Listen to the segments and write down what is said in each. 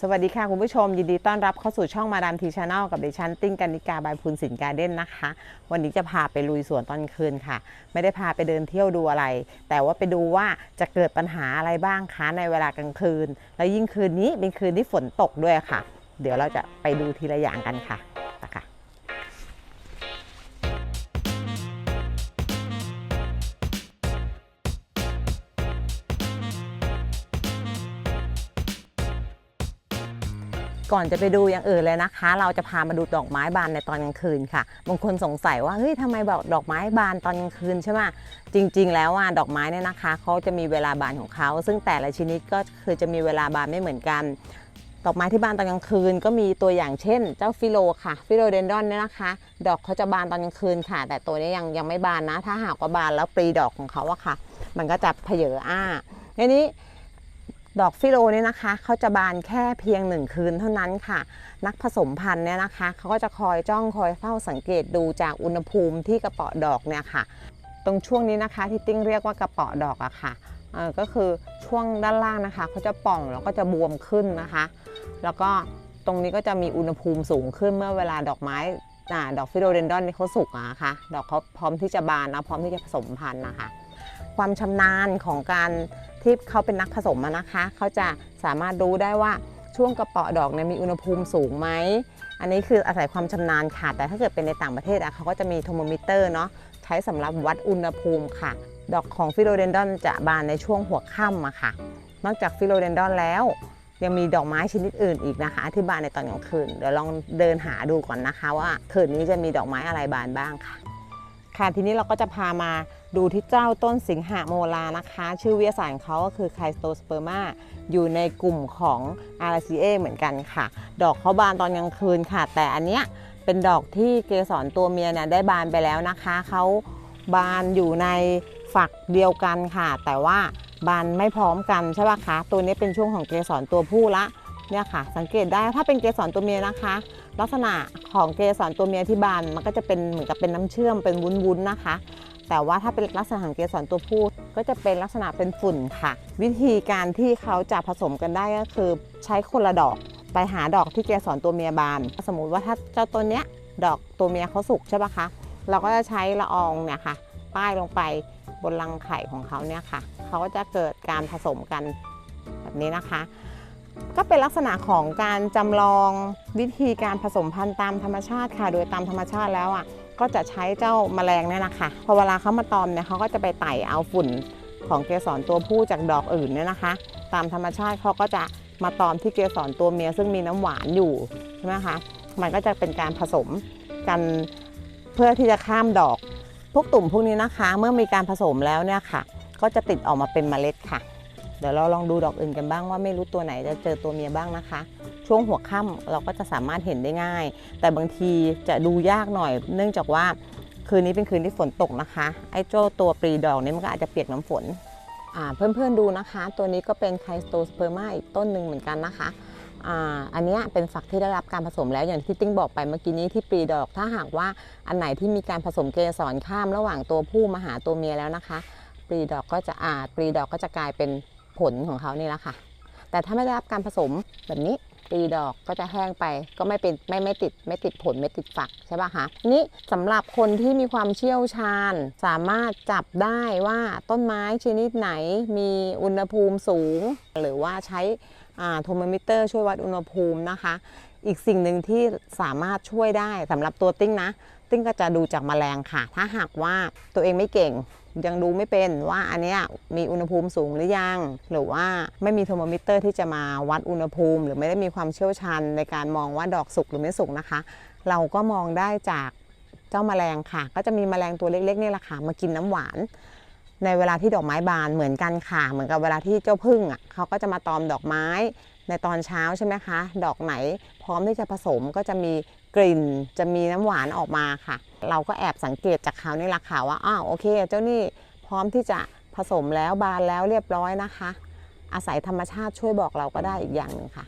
สวัสดีค่ะคุณผู้ชมยินดีต้อนรับเข้าสู่ช่องมาดามทีชาแนลกับดิฉันติ้งกนิกาบายพูนสินการ์เด้นนะคะวันนี้จะพาไปลุยสวนตอนคืนค่ะไม่ได้พาไปเดินเที่ยวดูอะไรแต่ว่าไปดูว่าจะเกิดปัญหาอะไรบ้างคะในเวลากลางคืนแล้วยิ่งคืนนี้เป็นคืนที่ฝนตกด้วยค่ะเดี๋ยวเราจะไปดูทีละอย่างกันค่ะนะคะก่อนจะไปดูอย่างอื่นเลยนะคะเราจะพามาดูดอกไม้บานในตอนกลางคืนค่ะบางคนสงสัยว่าเฮ้ยทำไมบอกดอกไม้บานตอนกลางคืนใช่ไหมจริงๆแล้วดอกไม้เนี่ยนะคะเขาจะมีเวลาบานของเขาซึ่งแต่ละชนิดก็คือจะมีเวลาบานไม่เหมือนกันดอกไม้ที่บานตอนกลางคืนก็มีตัวอย่างเช่นเจ้าฟิโลค่ะฟิโลเดนดอนเนี่ยนะคะดอกเขาจะบานตอนกลางคืนค่ะแต่ตัวนี้ยังไม่บานนะถ้าหากว่าบานแล้วปลีดอกของเขาอะค่ะมันก็จะเผยทีนี้ดอกฟิโลเนี่ยนะคะเขาจะบานแค่เพียง1 คืนเท่านั้นค่ะนักผสมพันธุ์เนี่ยนะคะเขาก็จะคอยจ้องคอยเฝ้าสังเกตดูจากอุณหภูมิที่กระเป๋อดอกเนี่ยค่ะตรงช่วงนี้นะคะที่ติ้งเรียกว่ากระเป๋อดอกอะค่ะก็คือช่วงด้านล่างนะคะเขาจะป่องแล้วก็จะบวมขึ้นนะคะแล้วก็ตรงนี้ก็จะมีอุณหภูมิสูงขึ้นเมื่อเวลาดอกไม้ดอกฟิโลเดนดอนนี่เขาสุกนะคะดอกเขาพร้อมที่จะบานนะพร้อมที่จะผสมพันธุ์นะคะความชำนาญของการที่เขาเป็นนักผสมนะคะเขาจะสามารถรู้ได้ว่าช่วงกระเป๋อดอกเนี่ยมีอุณหภูมิสูงไหมอันนี้คืออาศัยความชำนาญค่ะแต่ถ้าเกิดเป็นในต่างประเทศเขาก็จะมีโทรโมมิเตอร์เนาะใช้สำหรับวัดอุณหภูมิค่ะดอกของฟิโลเดนดอนจะบานในช่วงหัวค่ำค่ะนอกจากฟิโลเดนดอนแล้วยังมีดอกไม้ชนิดอื่นอีกนะคะที่บานในตอนกลางคืนเดี๋ยวลองเดินหาดูก่อนนะคะว่าคืนนี้จะมีดอกไม้อะไรบานบ้างค่ะทีนี้เราก็จะพามาดูที่เจ้าต้นสิงหโมลานะคะชื่อวิทยาศาสตร์เขาก็คือไคโตสเปอร์มาอยู่ในกลุ่มของอาราซีเอเหมือนกันค่ะดอกเขาบานตอนกลางคืนค่ะแต่อันเนี้ยเป็นดอกที่เกสรตัวเมียเนี่ยได้บานไปแล้วนะคะเขาบานอยู่ในฝักเดียวกันค่ะแต่ว่าบานไม่พร้อมกันใช่ป่ะคะตัวนี้เป็นช่วงของเกสรตัวผู้ละเนี่ยค่ะสังเกตได้ถ้าเป็นเกสรตัวเมียนะคะลักษณะของเกสรตัวเมียที่บานมันก็จะเป็นเหมือนกับเป็นน้ำเชื่อมเป็นวุ้นๆนะคะแต่ว่าถ้าเป็นลักษณะของเกสรตัวผู้ก็จะเป็นลักษณะเป็นฝุ่นค่ะวิธีการที่เขาจะผสมกันได้ก็คือใช้คนละดอกไปหาดอกที่เกสรตัวเมียบานสมมุติว่าถ้าเจ้าตัวเนี้ยดอกตัวเมียเขาสุกใช่ปะคะเราก็จะใช้ละอองเนี่ยค่ะป้ายลงไปบนรังไข่ของเขาเนี่ยค่ะเขาก็จะเกิดการผสมกันแบบนี้นะคะก็เป็นลักษณะของการจำลองวิธีการผสมพันธุ์ตามธรรมชาติค่ะโดยตามธรรมชาติแล้วก็จะใช้เจ้าแมลงเนี่ยนะคะพอเวลาเขามาตอมเนี่ยเขาก็จะไปไต่เอาฝุ่นของเกสรตัวผู้จากดอกอื่นเนี่ยนะคะตามธรรมชาติเขาก็จะมาตอมที่เกสรตัวเมียซึ่งมีน้ำหวานอยู่ใช่ไหมคะมันก็จะเป็นการผสมกันเพื่อที่จะข้ามดอกพวกตุ่มพวกนี้นะคะเมื่อมีการผสมแล้วเนี่ยค่ะก็จะติดออกมาเป็นเมล็ดค่ะเดี๋ยวเราลองดูดอกอื่นกันบ้างว่าไม่รู้ตัวไหนจะเจอตัวเมียบ้างนะคะช่วงหัวค่ำเราก็จะสามารถเห็นได้ง่ายแต่บางทีจะดูยากหน่อยเนื่องจากว่าคืนนี้เป็นคืนที่ฝนตกนะคะไอ้เจ้าตัวปลีดอกนี้มันก็อาจจะเปียกน้ำฝนเพื่อนๆดูนะคะตัวนี้ก็เป็นไคโตสเปอร์มาอีกต้นหนึ่งเหมือนกันนะคะอันนี้เป็นฝักที่ได้รับการผสมแล้วอย่างที่ติ้งบอกไปเมื่อกี้นี้ที่ปลีดอกถ้าหากว่าอันไหนที่มีการผสมเกสรข้ามระหว่างตัวผู้มาหาตัวเมียแล้วนะคะปลีดอกก็จะกลายเป็นผลของเขานี่แหละค่ะแต่ถ้าไม่ได้รับการผสมแบบนี้ปลีดอกก็จะแห้งไปก็ไม่ติดผลไม่ติดฝักใช่ป่ะคะนี่สำหรับคนที่มีความเชี่ยวชาญสามารถจับได้ว่าต้นไม้ชนิดไหนมีอุณหภูมิสูงหรือว่าใช้โทรโมมิเตอร์ช่วยวัดอุณหภูมินะคะอีกสิ่งหนึ่งที่สามารถช่วยได้สำหรับตัวติ้งนะติ้งก็จะดูจากแมลงค่ะถ้าหากว่าตัวเองไม่เก่งยังดูไม่เป็นว่าอันนี้มีอุณหภูมิสูงหรือยังหรือว่าไม่มีโทรโมมิเตอร์ที่จะมาวัดอุณหภูมิหรือไม่ได้มีความเชี่ยวชาญในการมองว่าดอกสุกหรือไม่สุกนะคะเราก็มองได้จากเจ้าแมลงค่ะก็จะมีแมลงตัวเล็กๆนี่แหละค่ะมากินน้ำหวานในเวลาที่ดอกไม้บานเหมือนกันค่ะเหมือนกับเวลาที่เจ้าผึ้งเขาก็จะมาตอมดอกไม้ในตอนเช้าใช่ไหมคะดอกไหนพร้อมที่จะผสมก็จะมีกลิ่นจะมีน้ำหวานออกมาค่ะเราก็แอบสังเกตจากเขานี่แหละค่ะว่าโอเคเจ้านี่พร้อมที่จะผสมแล้วบานแล้วเรียบร้อยนะคะอาศัยธรรมชาติช่วยบอกเราก็ได้อีกอย่างหนึ่งค่ะ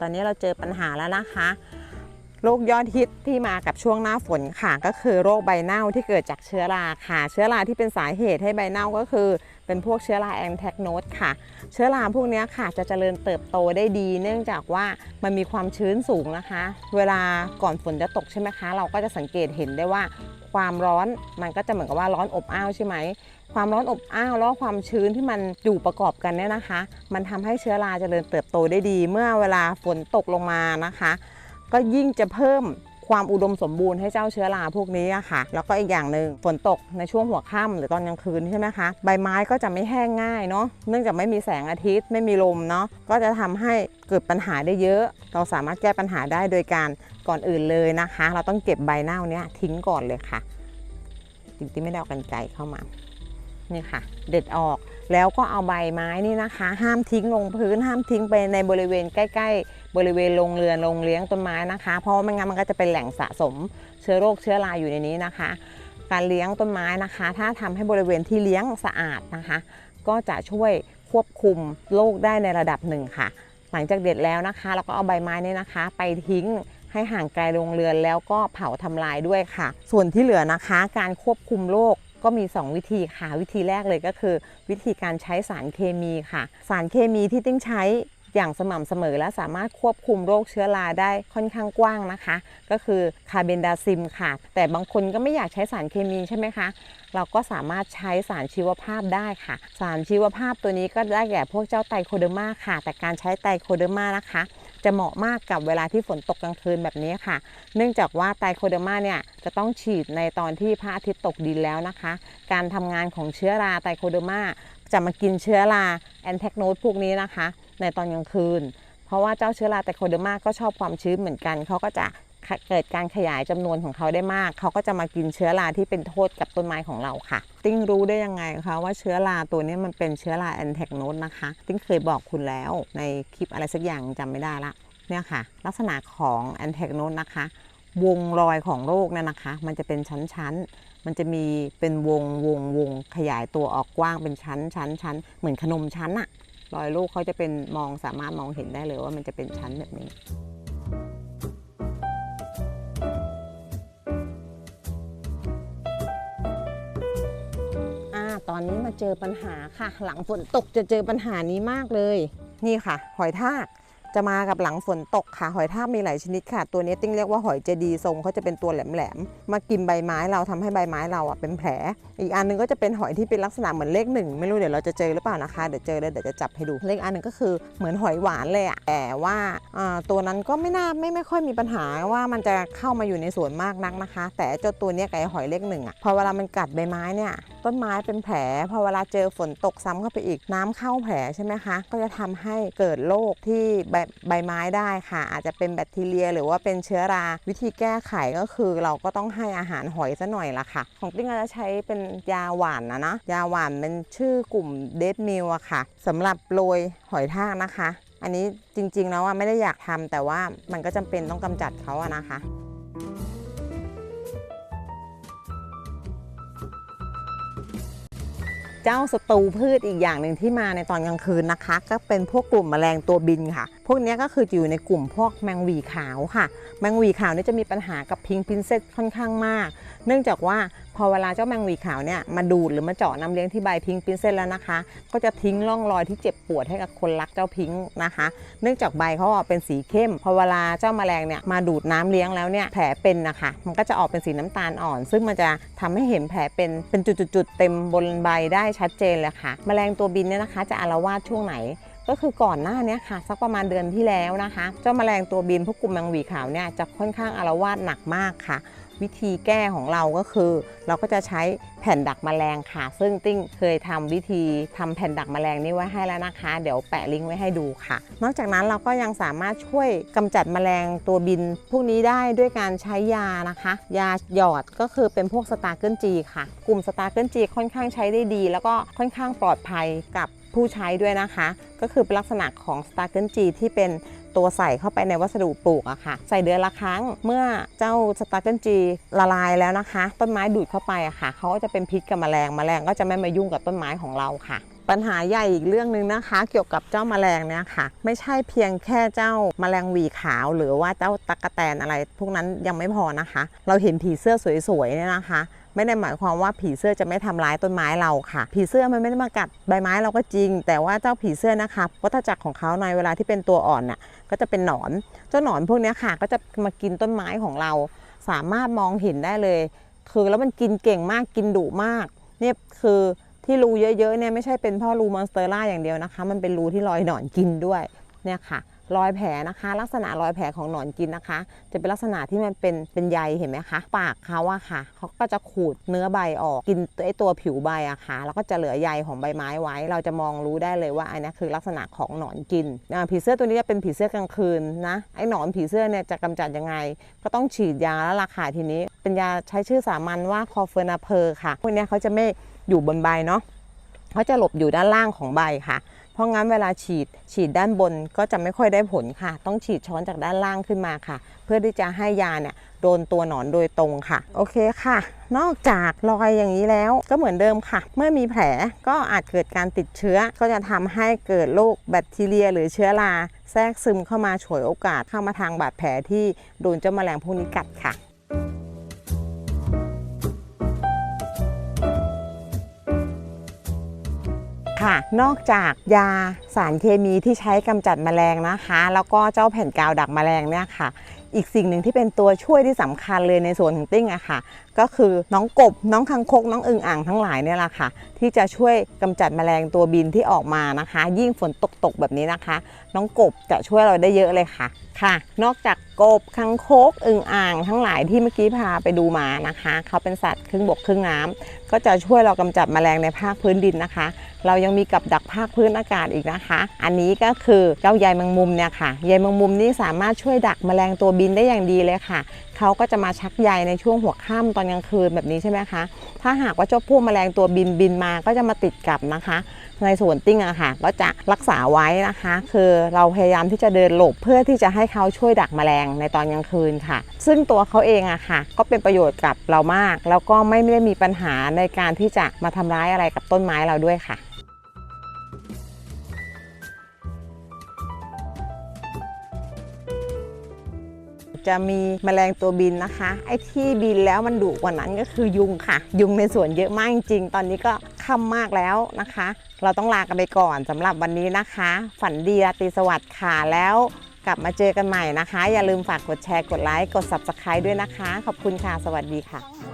ตอนนี้เราเจอปัญหาแล้วนะคะ โรคยอดฮิตที่มากับช่วงหน้าฝนค่ะก็คือโรคใบเน่าที่เกิดจากเชื้อราค่ะเชื้อราที่เป็นสาเหตุให้ใบเน่าก็คือเป็นพวกเชื้อราแอนแทกโนสค่ะเชื้อราพวกนี้ค่ะจะเจริญเติบโตได้ดีเนื่องจากว่ามันมีความชื้นสูงนะคะเวลาก่อนฝนจะตกใช่ไหมคะเราก็จะสังเกตเห็นได้ว่าความร้อนมันก็จะเหมือนกับว่าร้อนอบอ้าวใช่ไหมความร้อนอบอ้าวแล้วความชื้นที่มันอยู่ประกอบกันเนี่ยนะคะมันทำให้เชื้อราเจริญเติบโตได้ดีเมื่อเวลาฝนตกลงมานะคะก็ยิ่งจะเพิ่มความอุดมสมบูรณ์ให้เจ้าเชื้อราพวกนี้ค่ะแล้วก็อีกอย่างหนึ่งฝนตกในช่วงหัวค่ำหรือตอนกลางคืนใช่ไหมคะใบไม้ก็จะไม่แห้งง่ายเนาะเนื่องจากไม่มีแสงอาทิตย์ไม่มีลมเนาะก็จะทำให้เกิดปัญหาได้เยอะเราสามารถแก้ปัญหาได้โดยการก่อนอื่นเลยนะคะเราต้องเก็บใบเน่านี้ทิ้งก่อนเลยค่ะจริงๆไม่ได้เอากรรไกรเข้ามานี่ค่ะเด็ดออกแล้วก็เอาใบไม้นี่นะคะห้ามทิ้งลงพื้นห้ามทิ้งไปในบริเวณใกล้ๆบริเวณโรงเรือนโรงเลี้ยงต้นไม้นะคะเพราะไม่งั้นมันก็จะเป็นแหล่งสะสมเชื้อโรคเชื้อราอยู่ในนี้นะคะการเลี้ยงต้นไม้นะคะถ้าทำให้บริเวณที่เลี้ยงสะอาดนะคะก็จะช่วยควบคุมโรคได้ในระดับหนึ่งค่ะหลังจากเด็ดแล้วนะคะเราก็เอาใบไม้นี่นะคะไปทิ้งให้ห่างไกลโรงเรือนแล้วก็เผาทำลายด้วยค่ะส่วนที่เหลือนะคะการควบคุมโรคก็มี2วิธีค่ะวิธีแรกเลยก็คือวิธีการใช้สารเคมีค่ะสารเคมีที่ติ้งใช้อย่างสม่ำเสมอและสามารถควบคุมโรคเชื้อราได้ค่อนข้างกว้างนะคะก็คือคาร์เบนดาซิมค่ะแต่บางคนก็ไม่อยากใช้สารเคมีใช่ไหมคะเราก็สามารถใช้สารชีวภาพได้ค่ะสารชีวภาพตัวนี้ก็ได้แก่พวกเจ้าไตรโคเดอร์มาค่ะแต่การใช้ไตรโคเดอร์มานะคะจะเหมาะมากกับเวลาที่ฝนตกกลางคืนแบบนี้ค่ะเนื่องจากว่าไตรโคเดอร์มาเนี่ยจะต้องฉีดในตอนที่พระอาทิตย์ตกดินแล้วนะคะการทำงานของเชื้อราไตรโคเดอร์มาจะมากินเชื้อราแอนแทกโนสพวกนี้นะคะในตอนกลางคืนเพราะว่าเจ้าเชื้อราไตรโคเดอร์มาก็ชอบความชื้นเหมือนกันเขาก็จะเกิดการขยายจำนวนของเขาได้มากเขาก็จะมากินเชื้อราที่เป็นโทษกับต้นไม้ของเราค่ะติ้งรู้ได้ยังไงคะว่าเชื้อราตัวนี้มันเป็นเชื้อราแอนแทกโนสนะคะติ้งเคยบอกคุณแล้วในคลิปอะไรสักอย่างจำไม่ได้ละเนี่ยค่ะลักษณะของแอนแทกโนสนะคะวงรอยของโรคเนี่ยนะคะมันจะเป็นชั้นๆมันจะมีเป็นวงขยายตัวออกกว้างเป็นชั้นเหมือนขนมชั้นอะรอยโรคเขาจะเป็นสามารถมองเห็นได้เลยว่ามันจะเป็นชั้นแบบนี้ตอนนี้มาเจอปัญหาค่ะหลังฝนตกจะเจอปัญหานี้มากเลยนี่ค่ะหอยทากจะมากับหลังฝนตกค่ะหอยทากมีหลายชนิดค่ะตัวนี้ติ้งเรียกว่าหอยเจดีทรงเขาจะเป็นตัวแหลมๆมากินใบไม้เราทำให้ใบไม้เราเป็นแผลอีกอันนึงก็จะเป็นหอยที่เป็นลักษณะเหมือนเลขหนึ่งไม่รู้เดี๋ยวเราจะเจอหรือเปล่านะคะเดี๋ยวเจอแล้วเดี๋ยวจะจับให้ดูเลขอันนึงก็คือเหมือนหอยหวานเลยอะแต่ว่าตัวนั้นก็ไม่ค่อยมีปัญหาว่ามันจะเข้ามาอยู่ในสวนมากนักนะคะแต่เจ้าตัวนี้กับหอยเลขหนึ่งอะพอเวลามันกัดใบไม้เนี่ยต้นไม้เป็นแผลพอเวลาเจอฝนตกซ้ำเข้าไปอีกน้ำเข้าแผลใช่ไหมคะก็จะทำให้เกิดโรคที่ใบไม้ได้ค่ะอาจจะเป็นแบคทีเรียหรือว่าเป็นเชื้อราวิธีแก้ไขก็คือเราก็ต้องให้อาหารหอยซะหน่อยละค่ะของติ้งจะใช้เป็นยาหวานนะยาหวานเป็นชื่อกลุ่มเดดมิลอะค่ะสำหรับโรยหอยทากนะคะอันนี้จริงๆแล้วไม่ได้อยากทำแต่ว่ามันก็จำเป็นต้องกำจัดเขาอะนะคะเจ้าศัตรูพืชอีกอย่างหนึ่งที่มาในตอนกลางคืนนะคะก็เป็นพวกกลุ่มแมลงตัวบินค่ะพวกนี้ก็คืออยู่ในกลุ่มพวกแมงหวีขาวค่ะแมงหวีขาวนี่จะมีปัญหากับพิงค์พรินเซสค่อนข้างมากเนื่องจากว่าพอเวลาเจ้าแมงหวีขาวเนี่ยมาดูดหรือมาเจาะน้ำเลี้ยงที่ใบพิงค์พรินเซสแล้วนะคะก็จะทิ้งร่องรอยที่เจ็บปวดให้กับคนรักเจ้าพิงค์นะคะเนื่องจากใบเขาเป็นสีเข้มพอเวลาเจ้าแมลงเนี่ยมาดูดน้ำเลี้ยงแล้วเนี่ยแผลเป็นนะคะมันก็จะออกเป็นสีน้ำตาลอ่อนซึ่งมันจะทำให้เห็นแผลเป็นจุดๆเต็มบนใบได้ชัดเจนเลยค่ะแมลงตัวบินเนี่ยนะคะจะอาละวาดช่วงไหนก็คือก่อนหน้านี้ค่ะสักประมาณเดือนที่แล้วนะคะเจ้าแมลงตัวบินพวกกลุ่มแมงหวีขาวเนี่ยจะค่อนข้างอาละวาดหนักมากค่ะวิธีแก้ของเราก็คือเราก็จะใช้แผ่นดักแมลงค่ะซึ่งติ้งเคยทำวิธีทำแผ่นดักแมลงนี้ไว้ให้แล้วนะคะเดี๋ยวแปะลิงก์ไว้ให้ดูค่ะนอกจากนั้นเราก็ยังสามารถช่วยกำจัดแมลงตัวบินพวกนี้ได้ด้วยการใช้ยานะคะยาหยอดก็คือเป็นพวกสตาร์เกิลจีค่ะกลุ่มสตาร์เกิลจีค่อนข้างใช้ได้ดีแล้วก็ค่อนข้างปลอดภัยกับผู้ใช้ด้วยนะคะก็คือเป็นลักษณะของสตาร์เกิลจีที่เป็นตัวใส่เข้าไปในวัสดุปลูกอะค่ะใส่เดือนละครั้งเมื่อเจ้าสตาร์เกิลจีละลายแล้วนะคะต้นไม้ดูดเข้าไปอะค่ะเขาก็จะเป็นพิษกับแมลงก็จะไม่มายุ่งกับต้นไม้ของเราค่ะ ปัญหาใหญ่อีกเรื่องหนึ่งนะคะเกี่ยวกับเจ้าแมลงเนี่ยค่ะไม่ใช่เพียงแค่เจ้าแมลงหวีขาวหรือว่าเจ้าตั๊กแตนอะไรพวกนั้นยังไม่พอนะคะเราเห็นผีเสื้อสวยๆเนี่ยนะคะไม่ได้หมายความว่าผีเสื้อจะไม่ทำร้ายต้นไม้เราค่ะผีเสื้อมันไม่ได้มากัดใบไม้เราก็จริงแต่ว่าเจ้าผีเสื้อนะคะวัฏจักรของเขาในเวลาที่เป็นตัวอ่อนน่ะก็จะเป็นหนอนเจ้าหนอนพวกนี้ค่ะก็จะมากินต้นไม้ของเราสามารถมองเห็นได้เลยคือแล้วมันกินเก่งมากกินดุมากเนี่ยคือที่รูเยอะๆเนี่ยไม่ใช่เป็นเพราะรูมอนสเตอร่าอย่างเดียวนะคะมันเป็นรูที่รอยหนอนกินด้วยเนี่ยค่ะรอยแผลนะคะลักษณะรอยแผลของหนอนกินนะคะจะเป็นลักษณะที่มันเป็นใยเห็นไหมคะปากเขาอะค่ะเขาก็จะขูดเนื้อใบออกกินไอตัวผิวใบอะค่ะแล้วก็จะเหลือใยของใบไม้ไว้เราจะมองรู้ได้เลยว่าอันนี้คือลักษณะของหนอนกินผีเสื้อตัวนี้จะเป็นผีเสื้อกลางคืนนะไอหนอนผีเสื้อเนี่ยจะกำจัดยังไงก็ต้องฉีดยาแล้วล่ะค่ะทีนี้เป็นยาใช้ชื่อสามัญว่าคอเฟอร์นาเพอร์ค่ะพวกนี้เขาจะไม่อยู่บนใบเนาะเขาจะหลบอยู่ด้านล่างของใบค่ะเพราะงั้นเวลาฉีดด้านบนก็จะไม่ค่อยได้ผลค่ะต้องฉีดช้อนจากด้านล่างขึ้นมาค่ะเพื่อที่จะให้ยาเนี่ยโดนตัวหนอนโดยตรงค่ะโอเคค่ะนอกจากรอยอย่างนี้แล้วก็เหมือนเดิมค่ะเมื่อมีแผลก็อาจเกิดการติดเชื้อก็จะทำให้เกิดโรคแบคทีเรียหรือเชื้อราแทรกซึมเข้ามาฉวยโอกาสเข้ามาทางบาดแผลที่โดนเจ้าแมลงพวกนี้กัดค่ะนอกจากยาสารเคมีที่ใช้กำจัดแมลงนะคะแล้วก็เจ้าแผ่นกาวดักแมลงเนี่ยค่ะอีกสิ่งหนึ่งที่เป็นตัวช่วยที่สำคัญเลยในส่วนของติ้งอะค่ะก็คือน้องกบน้องคังคกน้องอึ่งอ่างทั้งหลายเนี่ยแหละค่ะที่จะช่วยกำจัดแมลงตัวบินที่ออกมานะคะยิ่งฝนตกแบบนี้นะคะน้องกบจะช่วยเราได้เยอะเลยค่ะนอกจากกบคังคกอึ่งอ่างทั้งหลายที่เมื่อกี้พาไปดูมานะคะเขาเป็นสัตว์ครึ่งบกครึ่งน้ำก็จะช่วยเรากำจัดแมลงในภาคพื้นดินนะคะเรายังมีกับดักภาคพื้นอากาศอีกนะคะอันนี้ก็คือเจ้าใยแมงมุมเนี่ยค่ะใยแมงมุมนี่สามารถช่วยดักแมลงตัวบินได้อย่างดีเลยค่ะเขาก็จะมาชักใยในช่วงหัวค่ำตอนกลางคืนแบบนี้ใช่ไหมคะถ้าหากว่าเจ้าพวกแมลงตัวบินมาก็จะมาติดกับนะคะในส่วนติ้งอะค่ะก็จะรักษาไว้นะคะคือเราพยายามที่จะเดินหลบเพื่อที่จะให้เขาช่วยดักแมลงในตอนกลางคืนค่ะซึ่งตัวเขาเองอะค่ะก็เป็นประโยชน์กับเรามากแล้วก็ไม่ได้มีปัญหาในการที่จะมาทำร้ายอะไรกับต้นไม้เราด้วยค่ะจะมีแมลงตัวบินนะคะไอ้ที่บินแล้วมันดุกว่านั้นก็คือยุงค่ะยุงในสวนเยอะมากจริงๆตอนนี้ก็ค่ำมากแล้วนะคะเราต้องลากันไปก่อนสำหรับวันนี้นะคะฝันดีราตรีสวัสดิ์ค่ะแล้วกลับมาเจอกันใหม่นะคะอย่าลืมฝากกดแชร์กดไลค์กด Subscribe ด้วยนะคะขอบคุณค่ะสวัสดีค่ะ